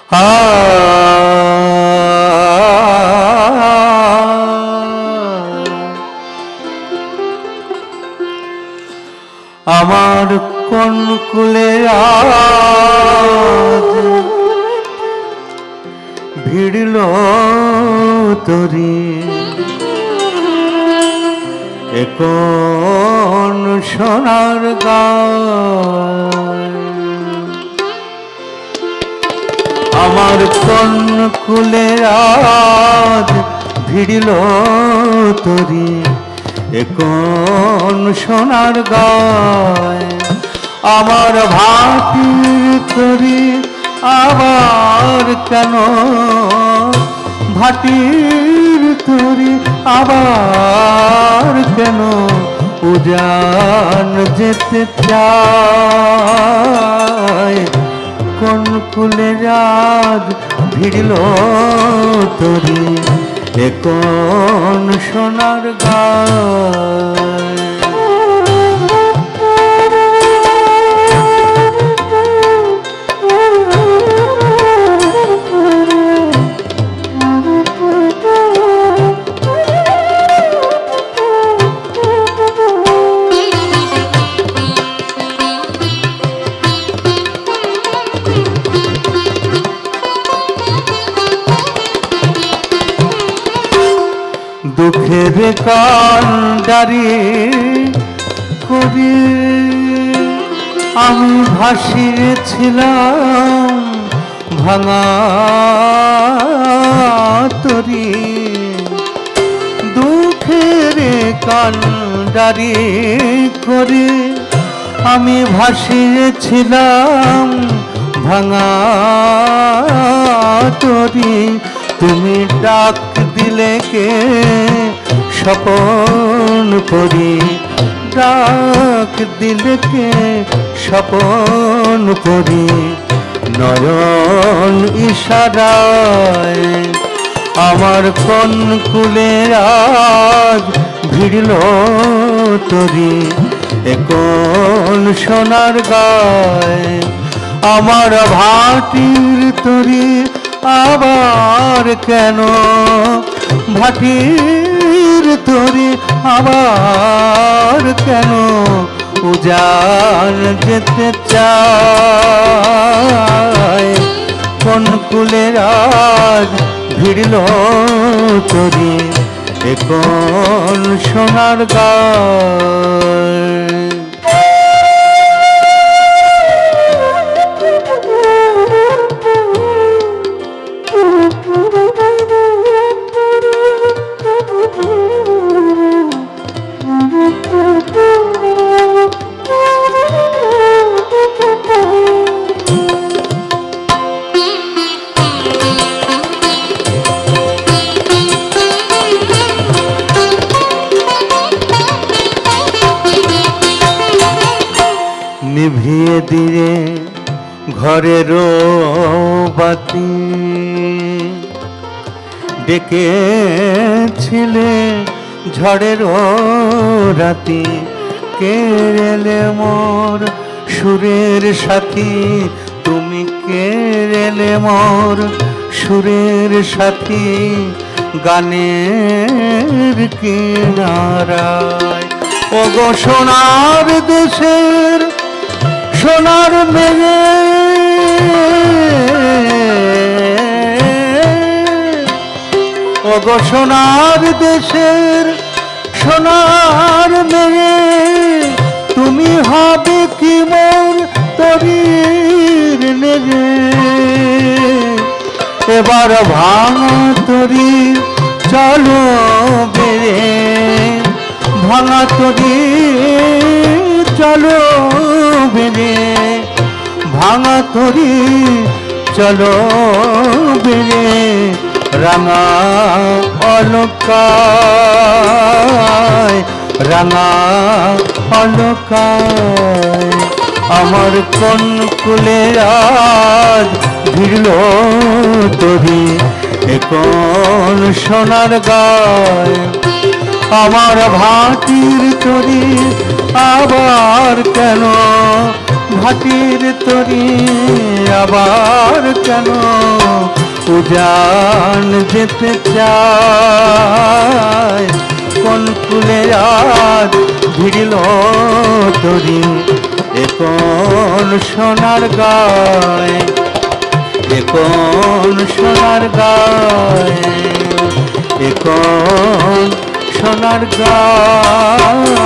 আমার কোন কুলে আজ ভিড়ল তরি, এ কোন সোনার গায়। আমার কোন কুলে আজ ভিড়ল তরি, এ কোন সোনার গায়। আমার ভাটির তরি আবার কেন, ভাটির তরি আবার কেন উজান যেতে চায়। কোন কুলে আজ ভিড়ল তরি, এ কোন সোনার গায়। দুঃখের কান্ডারি করি আমি ভাসিয়েছিলাম ভাঙা তরি। দুঃখের কান্ডারি করে আমি ভাসিয়েছিলাম ভাঙা তরি। তুমি ডাক দিলে কে স্বপন করি, ডাক দিলে কে স্বপন করি। নয়ন ইশারায় আমার কোন কুলে আজ ভিড়ল তরি, এ কোন সোনার গায়। আমার ভাটির তরি আবার কেন, ভাটির তরি আবার কেন উজান যেতে চায়। কোন কুলে আজ ভিড়ল তরি, এ কোন সোনার গায়। নিভিয়ে দিয়ে ঘরের বাতি ডেকেছিলে ঝড়ের রাতি। কেড়েলে মোর সুরের সাথী, তুমি কেড়েলে মোর সুরের সাথী। গানের কিনারায় ওগো সোনার দেশের সোনার মেয়ে, ওগো সোনার দেশের সোনার মেয়ে। তুমি হবে কি মোর তরির নেগে, এবার ভাঙা তরি চলো বেড়ে। ভাঙা তরি চলো বেড়ে, ভাঙা তরি চলো বেড়ে। রাঙা অলকায়, রাঙা অলকায় আমার কোন কুলে আজ ভিড়ল তরি, এ কোন সোনার গায়। আমার ভাটির তরি আবার কেন ভাটির তরি আবার কেন উজান যেতে চায়, কোন কুলে আজ ভিড়ল তরি এ কোন সোনার গায়, এ কোন সোনার গায়, এ কোন সোনার গায়।